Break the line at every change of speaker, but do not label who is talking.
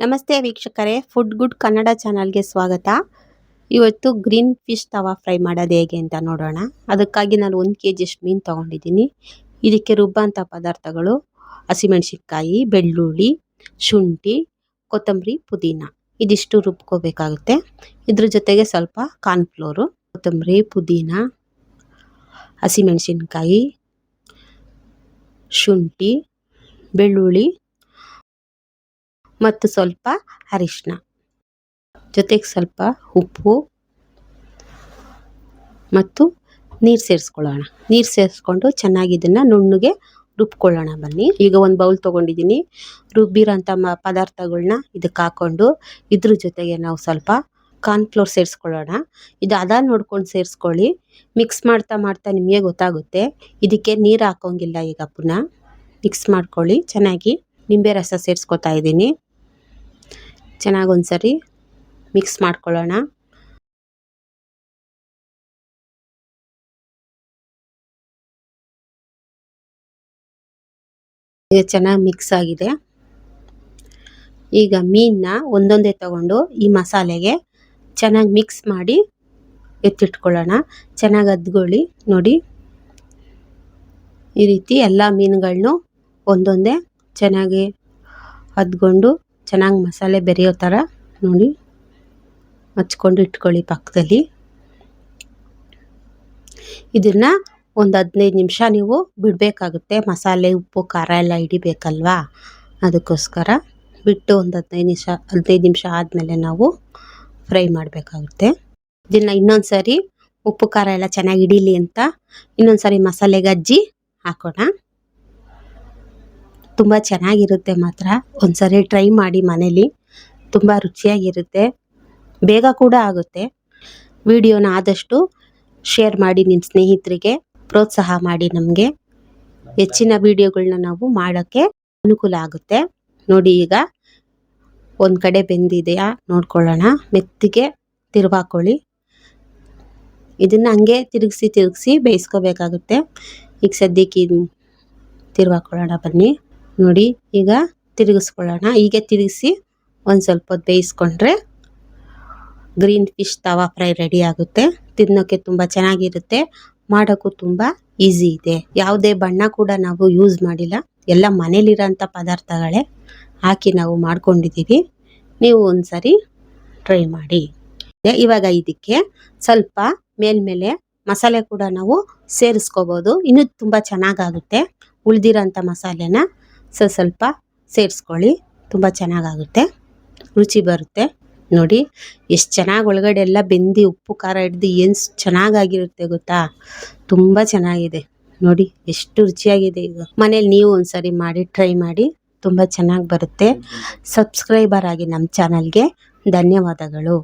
ನಮಸ್ತೆ ವೀಕ್ಷಕರೇ, food good Kannada ಚಾನಲ್ಗೆ ಸ್ವಾಗತ. ಇವತ್ತು ಗ್ರೀನ್ ಫಿಶ್ ತವಾ ಫ್ರೈ ಮಾಡೋದು ಹೇಗೆ ಅಂತ ನೋಡೋಣ. ಅದಕ್ಕಾಗಿ ನಾನು 1 kg ಅಷ್ಟು ಮೀನು ತೊಗೊಂಡಿದ್ದೀನಿ. ಇದಕ್ಕೆ ರುಬ್ಬಂಥ ಪದಾರ್ಥಗಳು ಹಸಿಮೆಣಸಿನ್ಕಾಯಿ, ಬೆಳ್ಳುಳ್ಳಿ, ಶುಂಠಿ, ಕೊತ್ತಂಬರಿ, ಪುದೀನ ಇದಿಷ್ಟು ರುಬ್ಕೋಬೇಕಾಗುತ್ತೆ. ಇದ್ರ ಜೊತೆಗೆ ಸ್ವಲ್ಪ ಕಾರ್ನ್ಫ್ಲೋರು, ಕೊತ್ತಂಬರಿ, ಪುದೀನ, ಹಸಿಮೆಣಸಿನ್ಕಾಯಿ, ಶುಂಠಿ, ಬೆಳ್ಳುಳ್ಳಿ ಮತ್ತು ಸ್ವಲ್ಪ ಅರಿಶಿನ, ಜೊತೆಗೆ ಸ್ವಲ್ಪ ಉಪ್ಪು ಮತ್ತು ನೀರು ಸೇರಿಸ್ಕೊಳ್ಳೋಣ. ನೀರು ಸೇರಿಸ್ಕೊಂಡು ಚೆನ್ನಾಗಿ ಇದನ್ನು ನುಣ್ಣಗೆ ರುಬ್ಕೊಳ್ಳೋಣ. ಬನ್ನಿ, ಈಗ ಒಂದು ಬೌಲ್ ತೊಗೊಂಡಿದ್ದೀನಿ. ರುಬ್ಬಿರೋಂಥ ಪದಾರ್ಥಗಳನ್ನ ಇದಕ್ಕೆ ಹಾಕ್ಕೊಂಡು ಇದ್ರ ಜೊತೆಗೆ ನಾವು ಸ್ವಲ್ಪ ಕಾರ್ನ್ಫ್ಲೋರ್ ಸೇರಿಸ್ಕೊಳ್ಳೋಣ. ಇದು ಅದ ನೋಡ್ಕೊಂಡು ಸೇರಿಸ್ಕೊಳ್ಳಿ. ಮಿಕ್ಸ್ ಮಾಡ್ತಾ ಮಾಡ್ತಾ ನಿಮಗೆ ಗೊತ್ತಾಗುತ್ತೆ. ಇದಕ್ಕೆ ನೀರು ಹಾಕೋಂಗಿಲ್ಲ. ಈಗ ಪುನಃ ಮಿಕ್ಸ್ ಮಾಡ್ಕೊಳ್ಳಿ ಚೆನ್ನಾಗಿ. ನಿಂಬೆ ರಸ ಸೇರಿಸ್ಕೊತಾ ಇದ್ದೀನಿ. ಚೆನ್ನಾಗಿ ಒಂದ್ಸರಿ ಮಿಕ್ಸ್ ಮಾಡ್ಕೊಳ್ಳೋಣ. ಈಗ ಚೆನ್ನಾಗಿ ಮಿಕ್ಸ್ ಆಗಿದೆ. ಈಗ ಮೀನನ್ನ ಒಂದೊಂದೇ ತಗೊಂಡು ಈ ಮಸಾಲೆಗೆ ಚೆನ್ನಾಗಿ ಮಿಕ್ಸ್ ಮಾಡಿ ಎತ್ತಿಟ್ಕೊಳ್ಳೋಣ. ಚೆನ್ನಾಗಿ ಅದ್ಕೊಳ್ಳಿ. ನೋಡಿ, ಈ ರೀತಿ ಎಲ್ಲ ಮೀನುಗಳನ್ನು ಒಂದೊಂದೇ ಚೆನ್ನಾಗಿ ಅದ್ಕೊಂಡು ಚೆನ್ನಾಗಿ ಮಸಾಲೆ ಬೆರೆಯೋ ಥರ ನೋಡಿ ಹಚ್ಕೊಂಡು ಇಟ್ಕೊಳ್ಳಿ ಪಕ್ಕದಲ್ಲಿ. ಇದನ್ನು ಒಂದು 15 ನಿಮಿಷ ನೀವು ಬಿಡಬೇಕಾಗುತ್ತೆ. ಮಸಾಲೆ, ಉಪ್ಪು, ಖಾರ ಎಲ್ಲ ಹಿಡಿಬೇಕಲ್ವಾ, ಅದಕ್ಕೋಸ್ಕರ ಬಿಟ್ಟು ಒಂದು 15 ನಿಮಿಷ ಆದಮೇಲೆ ನಾವು ಫ್ರೈ ಮಾಡಬೇಕಾಗುತ್ತೆ. ಇದನ್ನು ಇನ್ನೊಂದು ಸರಿ ಉಪ್ಪು ಖಾರ ಎಲ್ಲ ಚೆನ್ನಾಗಿ ಹಿಡೀಲಿ ಅಂತ ಇನ್ನೊಂದು ಸರಿ ಮಸಾಲೆಗೆ ಅಜ್ಜಿ ಹಾಕೋಣ. ತುಂಬ ಚೆನ್ನಾಗಿರುತ್ತೆ ಮಾತ್ರ. ಒಂದ್ಸರಿ ಟ್ರೈ ಮಾಡಿ ಮನೇಲಿ, ತುಂಬ ರುಚಿಯಾಗಿರುತ್ತೆ, ಬೇಗ ಕೂಡ ಆಗುತ್ತೆ. ವಿಡಿಯೋನ ಆದಷ್ಟು ಶೇರ್ ಮಾಡಿ, ನಿಮ್ಮ ಸ್ನೇಹಿತರಿಗೆ ಪ್ರೋತ್ಸಾಹ ಮಾಡಿ. ನಮಗೆ ಹೆಚ್ಚಿನ ವಿಡಿಯೋಗಳನ್ನ ನಾವು ಮಾಡೋಕ್ಕೆ ಅನುಕೂಲ ಆಗುತ್ತೆ. ನೋಡಿ, ಈಗ ಒಂದು ಕಡೆ ಬೆಂದಿದೆಯಾ ನೋಡ್ಕೊಳ್ಳೋಣ. ಮೆತ್ತಿಗೆ ತಿರುವಾಕೊಳ್ಳಿ. ಇದನ್ನು ಹಂಗೆ ತಿರುಗಿಸಿ ಬೇಯಿಸ್ಕೋಬೇಕಾಗುತ್ತೆ. ಈಗ ಸದ್ಯಕ್ಕೆ ತಿರುವಾಕೊಳ್ಳೋಣ ಬನ್ನಿ. ನೋಡಿ, ಈಗ ತಿರುಗಿಸ್ಕೊಳ್ಳೋಣ. ಹೀಗೆ ತಿರುಗಿಸಿ ಒಂದು ಸ್ವಲ್ಪ ಹೊತ್ತು ಬೇಯಿಸ್ಕೊಂಡ್ರೆ ಗ್ರೀನ್ ಫಿಶ್ ತವಾ ಫ್ರೈ ರೆಡಿ ಆಗುತ್ತೆ. ತಿನ್ನೋಕ್ಕೆ ತುಂಬ ಚೆನ್ನಾಗಿರುತ್ತೆ, ಮಾಡೋಕ್ಕೂ ತುಂಬ ಈಸಿ ಇದೆ. ಯಾವುದೇ ಬಣ್ಣ ಕೂಡ ನಾವು ಯೂಸ್ ಮಾಡಿಲ್ಲ, ಎಲ್ಲ ಮನೇಲಿರೋಂಥ ಪದಾರ್ಥಗಳೇ ಹಾಕಿ ನಾವು ಮಾಡ್ಕೊಂಡಿದ್ದೀವಿ. ನೀವು ಒಂದ್ಸರಿ ಟ್ರೈ ಮಾಡಿ. ಇವಾಗ ಇದಕ್ಕೆ ಸ್ವಲ್ಪ ಮೇಲ್ಮೇಲೆ ಮಸಾಲೆ ಕೂಡ ನಾವು ಸೇರಿಸ್ಕೋಬೋದು. ಇನ್ನೂ ತುಂಬ ಚೆನ್ನಾಗಾಗುತ್ತೆ. ಉಳಿದಿರೋಂಥ ಮಸಾಲೆನ ಸ್ವಲ್ಪ ಸೇರಿಸ್ಕೊಳ್ಳಿ, ತುಂಬ ಚೆನ್ನಾಗಾಗುತ್ತೆ, ರುಚಿ ಬರುತ್ತೆ. ನೋಡಿ ಎಷ್ಟು ಚೆನ್ನಾಗಿ ಒಳಗಡೆ ಎಲ್ಲ ಬೆಂದು ಉಪ್ಪು ಖಾರ ಹಿಡ್ದು ಏನು ಚೆನ್ನಾಗಾಗಿರುತ್ತೆ ಗೊತ್ತಾ. ತುಂಬ ಚೆನ್ನಾಗಿದೆ. ನೋಡಿ ಎಷ್ಟು ರುಚಿಯಾಗಿದೆ. ಈಗ ಮನೇಲಿ ನೀವು ಒಂದ್ಸರಿ ಮಾಡಿ ಟ್ರೈ ಮಾಡಿ, ತುಂಬ ಚೆನ್ನಾಗಿ ಬರುತ್ತೆ. ಸಬ್ಸ್ಕ್ರೈಬರ್ ಆಗಿ ನಮ್ಮ ಚಾನಲ್ಗೆ. ಧನ್ಯವಾದಗಳು.